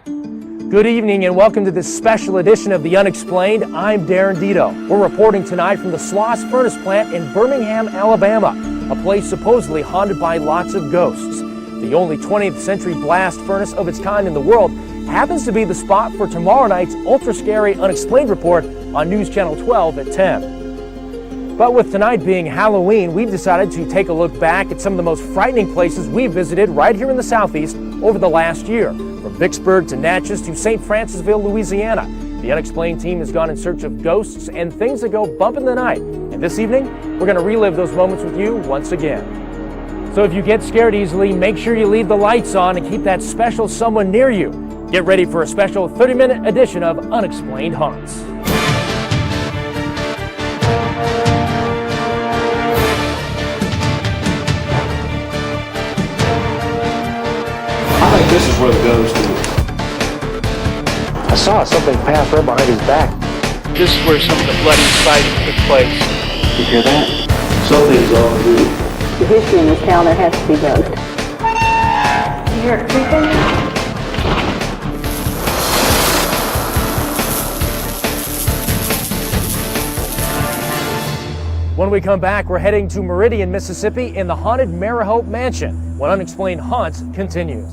Good evening and welcome to this special edition of The Unexplained. I'm Darren Dito. We're reporting tonight from the Sloss Furnace Plant in Birmingham, Alabama, a place supposedly haunted by lots of ghosts. The only 20th century blast furnace of its kind in the world happens to be the spot for tomorrow night's ultra-scary Unexplained report on News Channel 12 at 10. But with tonight being Halloween, we've decided to take a look back at some of the most frightening places we've visited right here in the Southeast over the last year. From Vicksburg to Natchez to St. Francisville, Louisiana, the Unexplained team has gone in search of ghosts and things that go bump in the night. And this evening, we're going to relive those moments with you once again. So if you get scared easily, make sure you leave the lights on and keep that special someone near you. Get ready for a special 30-minute edition of Unexplained Haunts. I think this is where the ghost is. I saw something pass right behind his back. This is where some of the bloody fighting took place. You hear that? Something's on the roof. The history in this town, there has to be ghosts. You hear it creeping? When we come back, we're heading to Meridian, Mississippi in the haunted Marihope Mansion when Unexplained Haunts continues.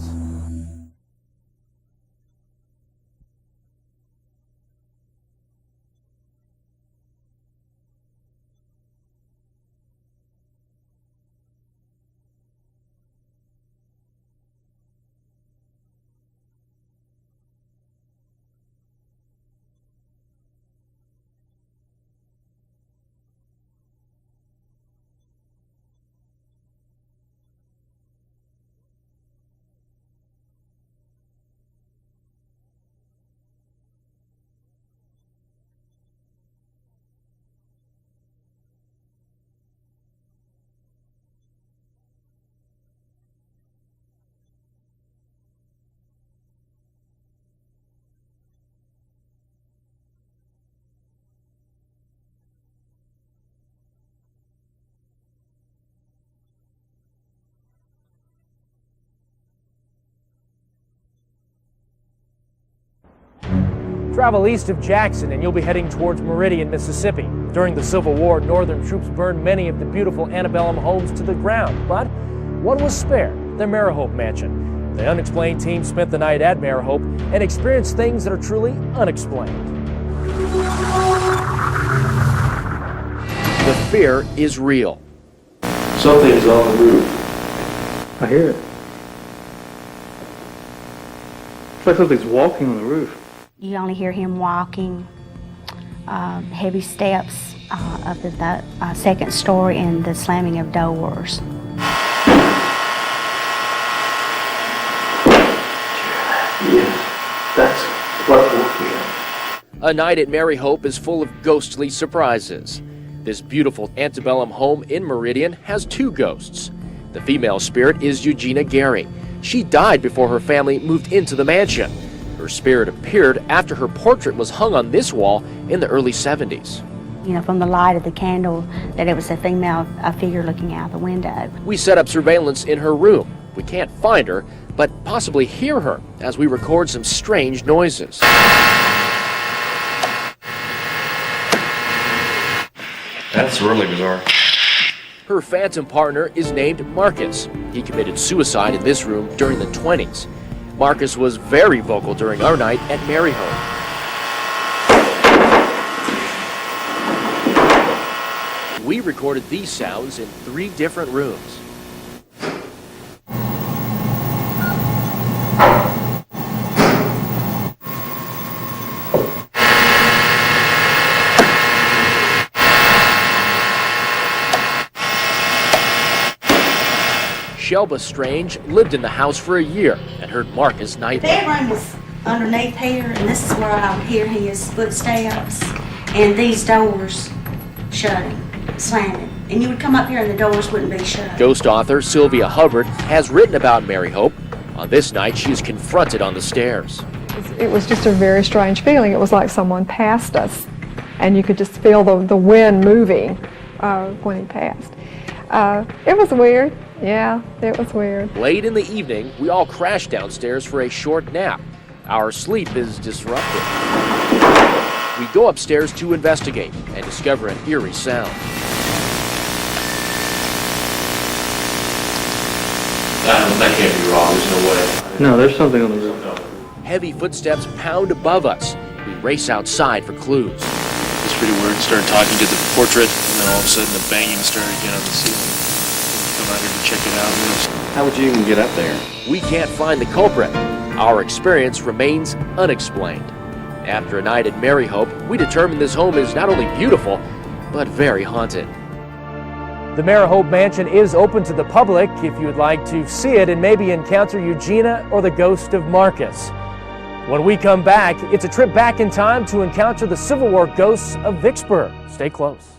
Travel east of Jackson and you'll be heading towards Meridian, Mississippi. During the Civil War, Northern troops burned many of the beautiful antebellum homes to the ground, but one was spared, the Marihope Mansion. The Unexplained team spent the night at Marihope and experienced things that are truly unexplained. The fear is real. Something's on the roof. I hear it. It's like something's walking on the roof. You only hear him walking, heavy steps up to the second story and the slamming of doors. Yes, that's what woke me up. A night at Marihope is full of ghostly surprises. This beautiful antebellum home in Meridian has two ghosts. The female spirit is Eugenia Gary. She died before her family moved into the mansion. Her spirit appeared after her portrait was hung on this wall in the early 70s. You know, from the light of the candle, that it was a female figure looking out the window. We set up surveillance in her room. We can't find her, but possibly hear her as we record some strange noises. That's really bizarre. Her phantom partner is named Marcus. He committed suicide in this room during the 20s. Marcus was very vocal during our night at Marihope. We recorded these sounds in 3 different rooms. Shelba Strange lived in the house for a year and heard Marcus nightly. The bedroom was underneath here, and this is where I would hear his footsteps and these doors shutting, slamming. And you would come up here and the doors wouldn't be shut. Ghost author Sylvia Hubbard has written about Marihope. On this night, she is confronted on the stairs. It was just a very strange feeling. It was like someone passed us, and you could just feel the wind moving when he passed. It was weird. Yeah, it was weird. Late in the evening, we all crashed downstairs for a short nap. Our sleep is disrupted. We go upstairs to investigate and discover an eerie sound. That can't be wrong, there's no way. No, there's something on the roof. Heavy footsteps pound above us. We race outside for clues. It's pretty weird. Started talking to the portrait, and then all of a sudden the banging started again on the ceiling. Come out here to check it out. How would you even get up there? We can't find the culprit. Our experience remains unexplained. After a night at Maryhope, we determined this home is not only beautiful, but very haunted. The Maryhope Mansion is open to the public if you would like to see it and maybe encounter Eugenia or the ghost of Marcus. When we come back, it's a trip back in time to encounter the Civil War ghosts of Vicksburg. Stay close.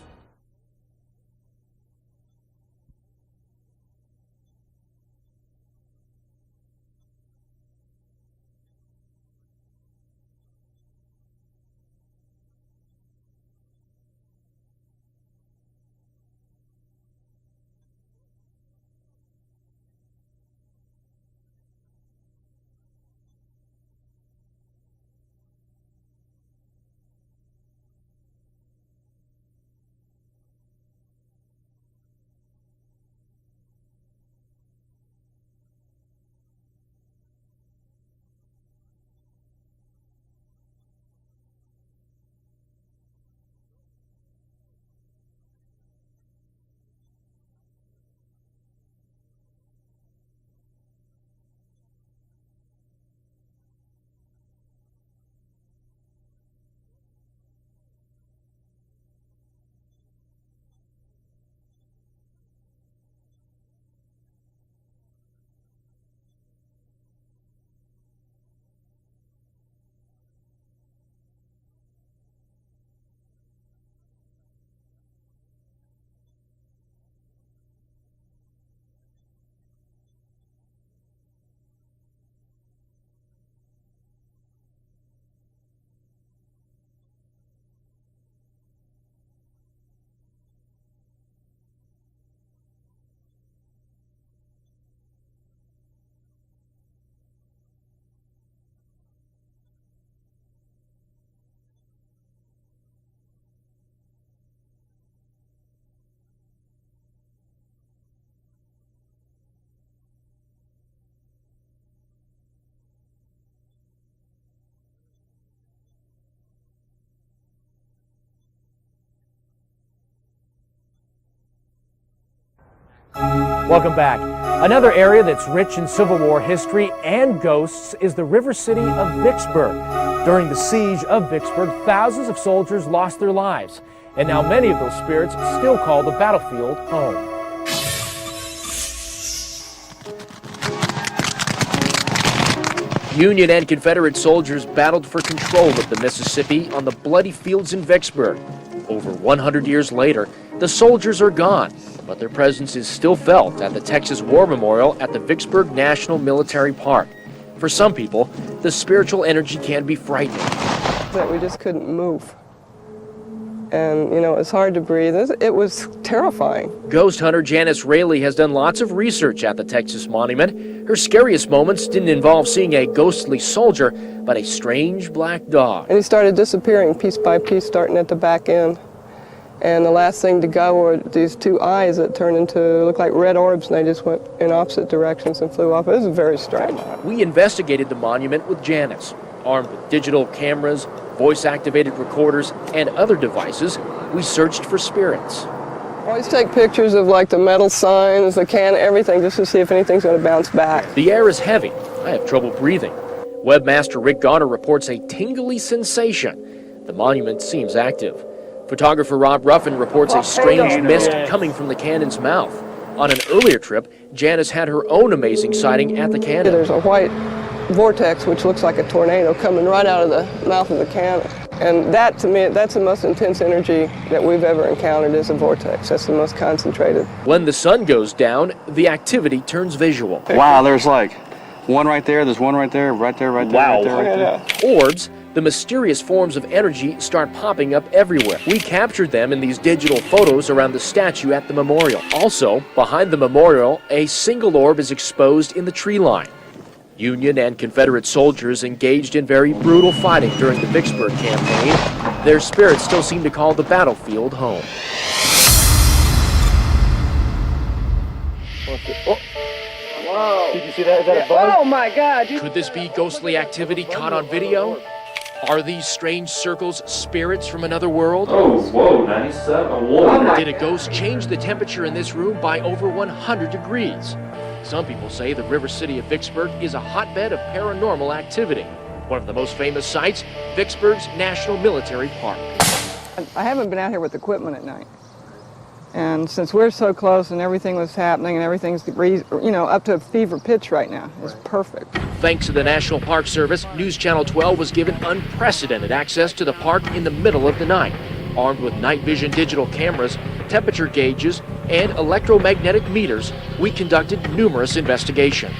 Welcome back. Another area that's rich in Civil War history and ghosts is the river city of Vicksburg. During the siege of Vicksburg, thousands of soldiers lost their lives, and now many of those spirits still call the battlefield home. Union and Confederate soldiers battled for control of the Mississippi on the bloody fields in Vicksburg. Over 100 years later, the soldiers are gone, but their presence is still felt at the Texas War Memorial at the Vicksburg National Military Park. For some people, the spiritual energy can be frightening. That we just couldn't move. And, you know, it's hard to breathe. It was terrifying. Ghost hunter Janice Raley has done lots of research at the Texas Monument. Her scariest moments didn't involve seeing a ghostly soldier, but a strange black dog. And he started disappearing piece by piece, starting at the back end. And the last thing to go were these two eyes that turned into, looked like red orbs, and they just went in opposite directions and flew off. It was very strange. We investigated the monument with Janice. Armed with digital cameras, voice-activated recorders, and other devices, we searched for spirits. Always take pictures of like the metal signs, the can, everything, just to see if anything's going to bounce back. The air is heavy. I have trouble breathing. Webmaster Rick Garner reports a tingly sensation. The monument seems active. Photographer Rob Ruffin reports a strange mist coming from the cannon's mouth. On an earlier trip, Janice had her own amazing sighting at the cannon. There's a white vortex, which looks like a tornado, coming right out of the mouth of the cannon. And that, to me, that's the most intense energy that we've ever encountered, is a vortex. That's the most concentrated. When the sun goes down, the activity turns visual. Wow, there's like one right there, there's one right there, right there, right there, Wow. right there, right there. Orbs, the mysterious forms of energy, start popping up everywhere. We captured them in these digital photos around the statue at the memorial. Also, behind the memorial, a single orb is exposed in the tree line. Union and Confederate soldiers engaged in very brutal fighting during the Vicksburg campaign. Their spirits still seem to call the battlefield home. Whoa. Did you see that? Is that a bug? Oh my God! Could this be ghostly activity caught on video? Are these strange circles spirits from another world? Oh, whoa, 97. Whoa. Did a ghost change the temperature in this room by over 100 degrees? Some people say the river city of Vicksburg is a hotbed of paranormal activity. One of the most famous sites, Vicksburg's National Military Park. I haven't been out here with equipment at night. And since we're so close and everything was happening and everything's, up to a fever pitch right now, it's perfect. Thanks to the National Park Service, News Channel 12 was given unprecedented access to the park in the middle of the night. Armed with night vision digital cameras, temperature gauges, and electromagnetic meters, we conducted numerous investigations.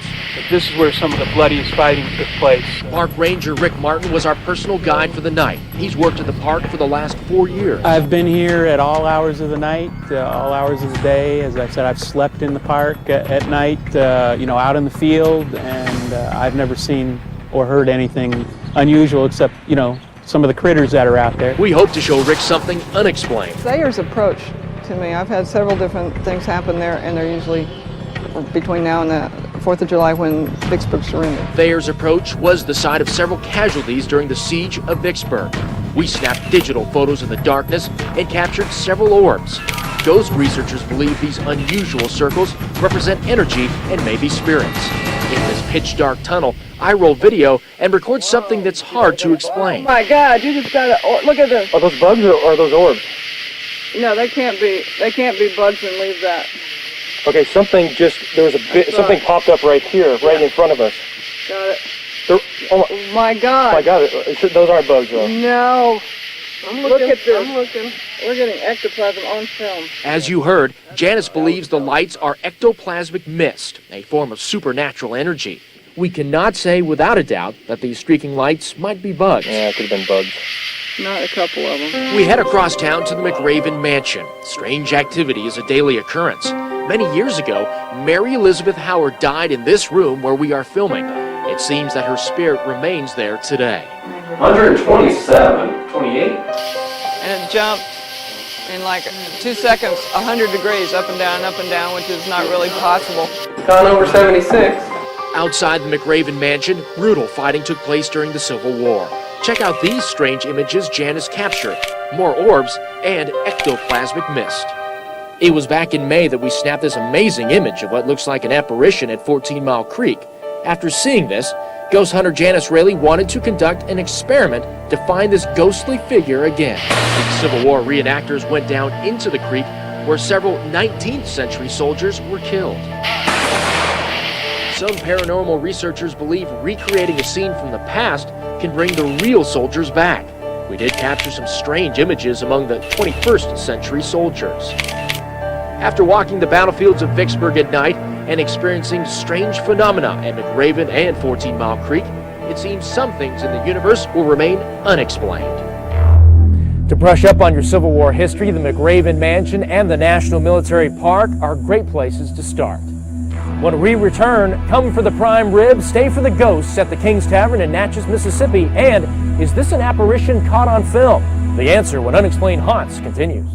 This is where some of the bloodiest fighting took place. Park Ranger Rick Martin was our personal guide for the night. He's worked at the park for the last 4 years. I've been here at all hours of the night, all hours of the day. As I said, I've slept in the park at night, out in the field, and I've never seen or heard anything unusual except, some of the critters that are out there. We hope to show Rick something unexplained. Thayer's approach to me, I've had several different things happen there, and they're usually between now and the 4th of July when Vicksburg surrendered. Thayer's approach was the site of several casualties during the siege of Vicksburg. We snapped digital photos in the darkness and captured several orbs. Ghost researchers believe these unusual circles represent energy and maybe spirits. In this pitch-dark tunnel, I roll video and record something that's hard to explain. Oh my God, you just gotta, look at this. Are those bugs or are those orbs? No, they can't be bugs and leave that. Okay, something something popped up right here, right in front of us. Got it. Oh my God. my God, those aren't bugs though. No. Look at this. I'm looking. We're getting ectoplasm on film. As you heard, Janice believes the lights are ectoplasmic mist, a form of supernatural energy. We cannot say without a doubt that these streaking lights might be bugs. Yeah, it could have been bugs. Not a couple of them. We head across town to the McRaven Mansion. Strange activity is a daily occurrence. Many years ago, Mary Elizabeth Howard died in this room where we are filming. It seems that her spirit remains there today. 127, 28. And it jumped in like 2 seconds, 100 degrees up and down, which is not really possible. Gone over 76. Outside the McRaven Mansion, brutal fighting took place during the Civil War. Check out these strange images Janice captured. More orbs and ectoplasmic mist. It was back in May that we snapped this amazing image of what looks like an apparition at 14 Mile Creek. After seeing this, ghost hunter Janice Raley wanted to conduct an experiment to find this ghostly figure again. The Civil War reenactors went down into the creek where several 19th century soldiers were killed. Some paranormal researchers believe recreating a scene from the past can bring the real soldiers back. We did capture some strange images among the 21st century soldiers. After walking the battlefields of Vicksburg at night and experiencing strange phenomena at McRaven and 14 Mile Creek, it seems some things in the universe will remain unexplained. To brush up on your Civil War history, the McRaven Mansion and the National Military Park are great places to start. When we return, come for the prime rib, stay for the ghosts at the King's Tavern in Natchez, Mississippi, and is this an apparition caught on film? The answer when Unexplained Haunts continues.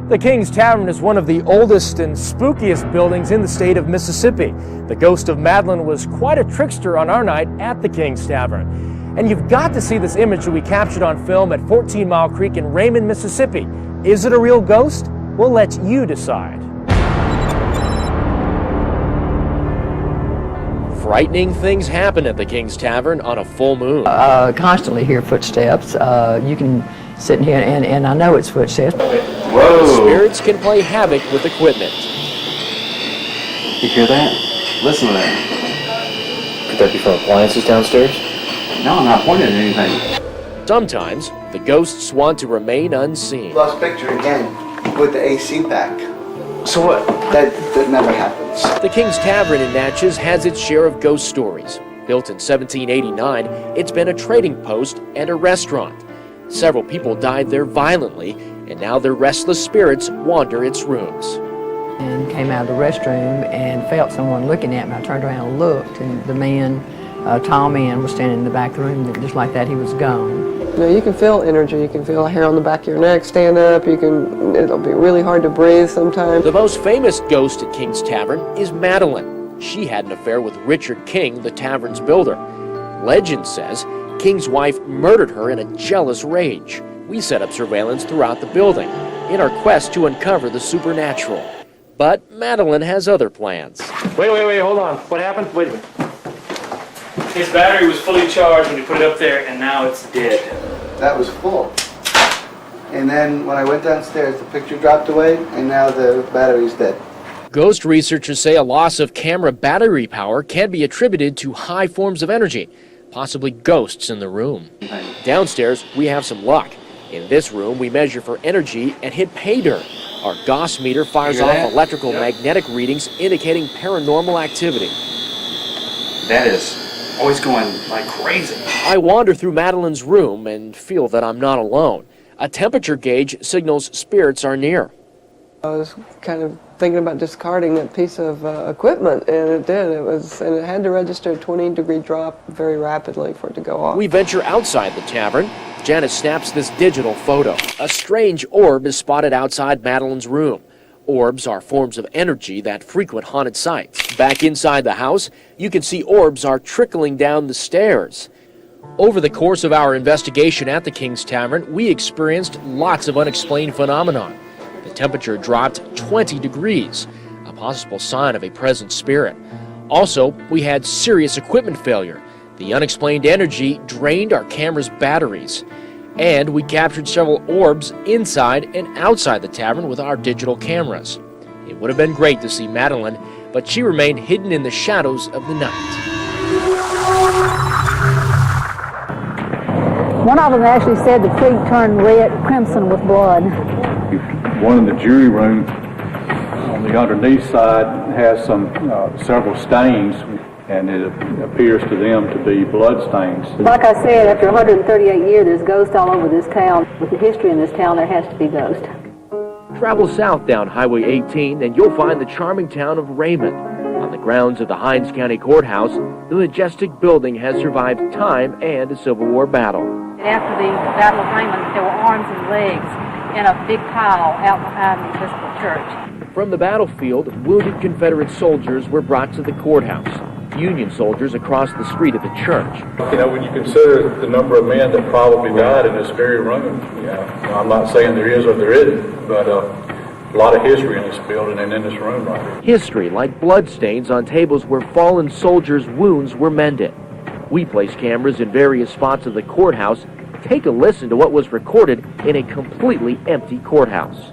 The King's Tavern is one of the oldest and spookiest buildings in the state of Mississippi. The ghost of Madeline was quite a trickster on our night at the King's Tavern. And you've got to see this image that we captured on film at 14 Mile Creek in Raymond, Mississippi. Is it a real ghost? We'll let you decide. Frightening things happen at the King's Tavern on a full moon. Constantly hear footsteps. You can sit in here and I know it's footsteps. The spirits can play havoc with equipment. You hear that? Listen to that. Could that be from appliances downstairs? No, I'm not pointing at anything. Sometimes, the ghosts want to remain unseen. Lost picture again with the AC back. So what? That never happens. The King's Tavern in Natchez has its share of ghost stories. Built in 1789, it's been a trading post and a restaurant. Several people died there violently, and now their restless spirits wander its rooms. And came out of the restroom and felt someone looking at me. I turned around and looked, and the man, a tall man, was standing in the back of the room. Just like that, he was gone. You know, you can feel energy. You can feel hair on the back of your neck stand up. It'll be really hard to breathe sometimes. The most famous ghost at King's Tavern is Madeline. She had an affair with Richard King, the tavern's builder. Legend says King's wife murdered her in a jealous rage. We set up surveillance throughout the building in our quest to uncover the supernatural. But Madeline has other plans. Wait, hold on. What happened? Wait a minute. His battery was fully charged when he put it up there, and now it's dead. That was full. And then when I went downstairs, the picture dropped away, and now the battery's dead. Ghost researchers say a loss of camera battery power can be attributed to high forms of energy, possibly ghosts in the room. Downstairs, we have some luck. In this room, we measure for energy and hit pay dirt. Our Gauss meter fires off electrical magnetic readings indicating paranormal activity. That is always going like crazy. I wander through Madeline's room and feel that I'm not alone. A temperature gauge signals spirits are near. I was kind of thinking about discarding that piece of equipment, and it did. And it had to register a 20-degree drop very rapidly for it to go off. We venture outside the tavern. Janice snaps this digital photo. A strange orb is spotted outside Madeline's room. Orbs are forms of energy that frequent haunted sites. Back inside the house, you can see orbs are trickling down the stairs. Over the course of our investigation at the King's Tavern, we experienced lots of unexplained phenomenon. The temperature dropped 20 degrees, a possible sign of a present spirit. Also, we had serious equipment failure. The unexplained energy drained our camera's batteries. And we captured several orbs inside and outside the tavern with our digital cameras. It would have been great to see Madeline, but she remained hidden in the shadows of the night. One of them actually said the creek turned red, crimson with blood. One in the jury room on the underneath side has several stains, and it appears to them to be blood stains. Like I said, after 138 years, there's ghosts all over this town. With the history in this town, there has to be ghosts. Travel south down Highway 18 and you'll find the charming town of Raymond. On the grounds of the Hinds County Courthouse, the majestic building has survived time and a Civil War battle. After the Battle of Raymond, there were arms and legs in a big pile out behind the Episcopal Church. From the battlefield, wounded Confederate soldiers were brought to the courthouse. Union soldiers across the street at the church. You know, when you consider the number of men that probably died in this very room, I'm not saying there is or there isn't, but a lot of history in this building and in this room right here. History like bloodstains on tables where fallen soldiers' wounds were mended. We placed cameras in various spots of the courthouse. Take a listen to what was recorded in a completely empty courthouse.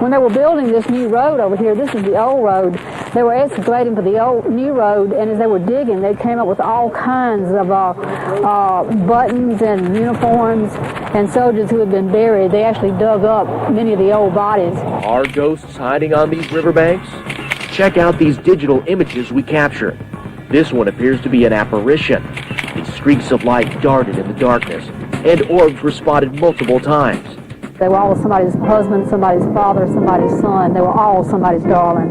When they were building this new road over here, this is the old road, they were excavating for the old new road, and as they were digging, they came up with all kinds of buttons and uniforms and soldiers who had been buried. They actually dug up many of the old bodies. Are ghosts hiding on these riverbanks? Check out these digital images we captured. This one appears to be an apparition. These streaks of light darted in the darkness, and orbs were spotted multiple times. They were all somebody's husband, somebody's father, somebody's son. They were all somebody's darling.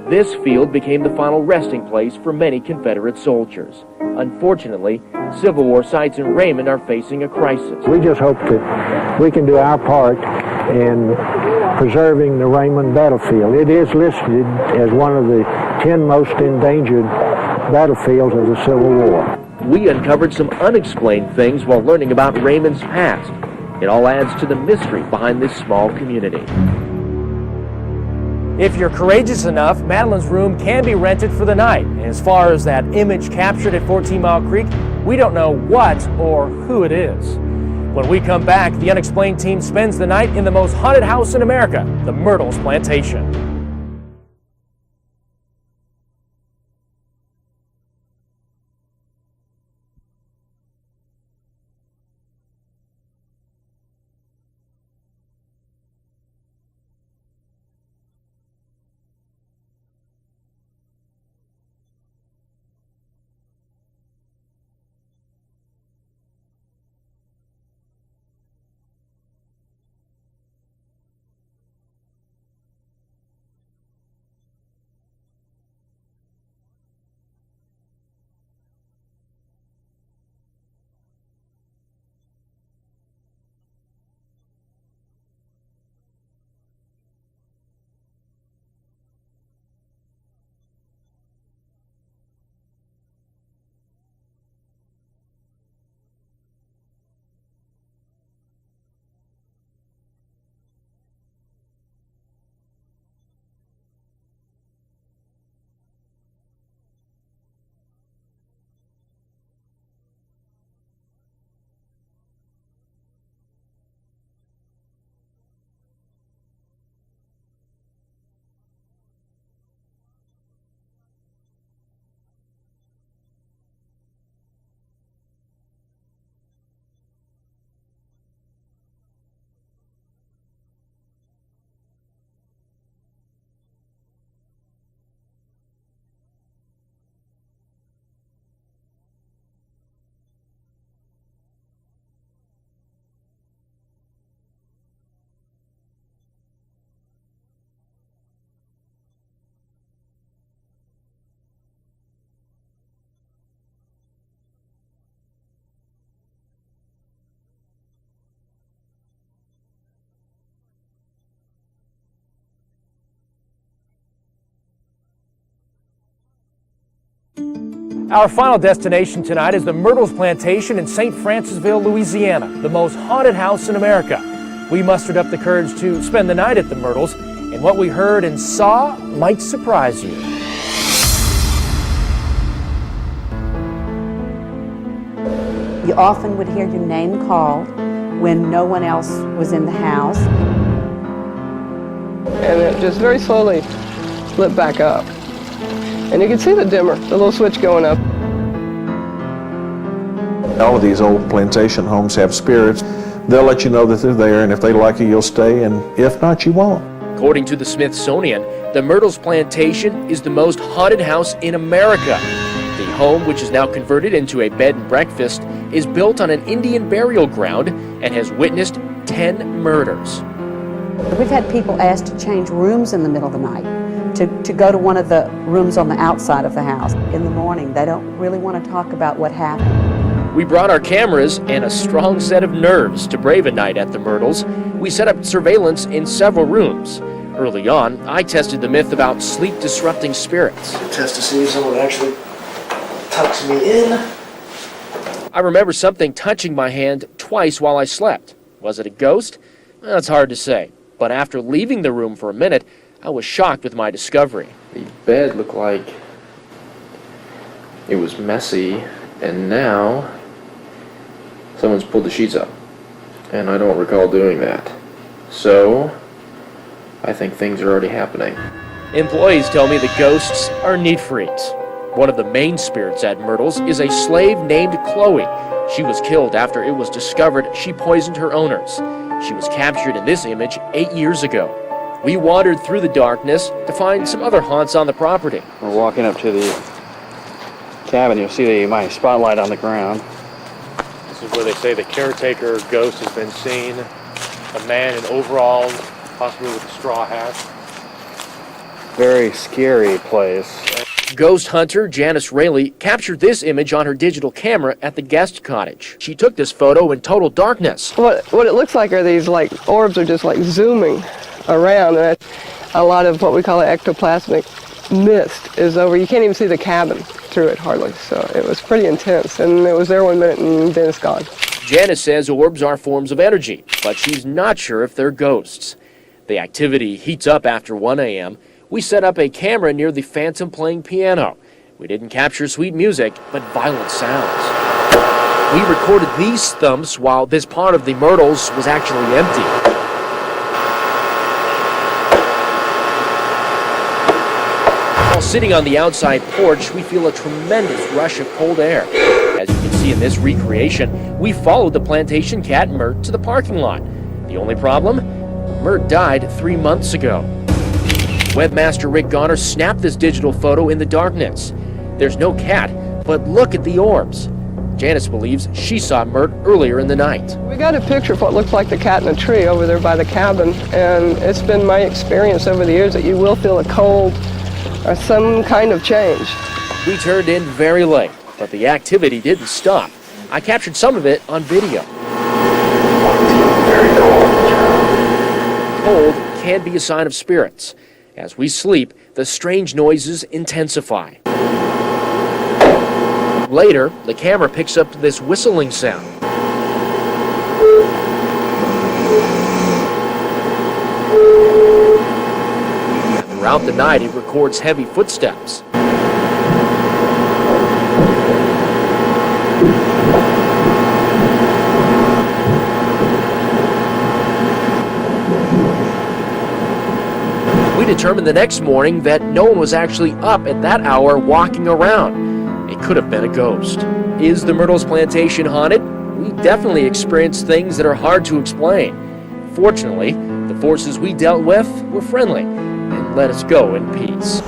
this field became the final resting place for many Confederate soldiers. Unfortunately, Civil War sites in Raymond are facing a crisis. We just hope that we can do our part in preserving the Raymond battlefield. It is listed as one of the 10 most endangered battlefields of the Civil War. We uncovered some unexplained things while learning about Raymond's past. It all adds to the mystery behind this small community. If you're courageous enough, Madeline's room can be rented for the night. And as far as that image captured at 14 Mile Creek, we don't know what or who it is. When we come back, the Unexplained team spends the night in the most haunted house in America, the Myrtles Plantation. Our final destination tonight is the Myrtles Plantation in St. Francisville, Louisiana, the most haunted house in America. We mustered up the courage to spend the night at the Myrtles, and what we heard and saw might surprise you. You often would hear your name called when no one else was in the house. And it just very slowly lit back up. And you can see the dimmer, the little switch going up. All of these old plantation homes have spirits. They'll let you know that they're there, and if they like you, you'll stay, and if not, you won't. According to the Smithsonian, the Myrtles Plantation is the most haunted house in America. The home, which is now converted into a bed and breakfast, is built on an Indian burial ground and has witnessed 10 murders. We've had people asked to change rooms in the middle of the night, to go to one of the rooms on the outside of the house. In the morning, they don't really want to talk about what happened. We brought our cameras and a strong set of nerves to brave a night at the Myrtles. We set up surveillance in several rooms. Early on, I tested the myth about sleep-disrupting spirits. Test to see if someone actually tucks me in. I remember something touching my hand twice while I slept. Was it a ghost? Well, it's hard to say. But after leaving the room for a minute, I was shocked with my discovery. The bed looked like it was messy, and now someone's pulled the sheets up, and I don't recall doing that. So I think things are already happening. Employees tell me the ghosts are neat freaks. One of the main spirits at Myrtles is a slave named Chloe. She was killed after it was discovered she poisoned her owners. She was captured in this image 8 years ago. We wandered through the darkness to find some other haunts on the property. We're walking up to the cabin. You'll see my spotlight on the ground. This is where they say the caretaker ghost has been seen. A man in overalls, possibly with a straw hat. very scary place. Ghost hunter Janice Rayleigh captured this image on her digital camera at the guest cottage. She took this photo in total darkness. What it looks like are these like orbs are just like zooming around, and a lot of what we call ectoplasmic mist is over. You can't even see the cabin through it hardly, so it was pretty intense, and it was there 1 minute and then it's gone. Janice says orbs are forms of energy, but she's not sure if they're ghosts. The activity heats up after 1 a.m. We set up a camera near the phantom playing piano. We didn't capture sweet music, but violent sounds. We recorded these thumps while this part of the Myrtles was actually empty. While sitting on the outside porch, we feel a tremendous rush of cold air. As you can see in this recreation, we followed the plantation cat Mert to the parking lot. The only problem? Mert died 3 months ago. Webmaster Rick Garner snapped this digital photo in the darkness. There's no cat, but look at the orbs. Janice believes she saw Mert earlier in the night. We got a picture of what looked like the cat in a tree over there by the cabin, and it's been my experience over the years that you will feel a cold or some kind of change. We turned in very late, but the activity didn't stop. I captured some of it on video. Cold can be a sign of spirits. As we sleep, the strange noises intensify. Later, the camera picks up this whistling sound. Throughout the night, it records heavy footsteps. We determined the next morning that no one was actually up at that hour walking around. It could have been a ghost. Is the Myrtles Plantation haunted? We definitely experienced things that are hard to explain. Fortunately, the forces we dealt with were friendly and let us go in peace.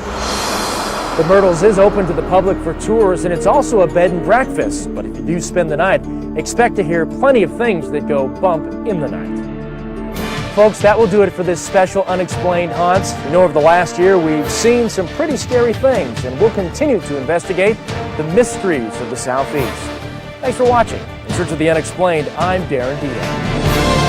The Myrtles is open to the public for tours, and it's also a bed and breakfast. But if you do spend the night, expect to hear plenty of things that go bump in the night. Folks, that will do it for this special Unexplained Haunts. You know, over the last year, we've seen some pretty scary things, and we'll continue to investigate the mysteries of the Southeast. Thanks for watching. In Search of the Unexplained, I'm Darren Dito.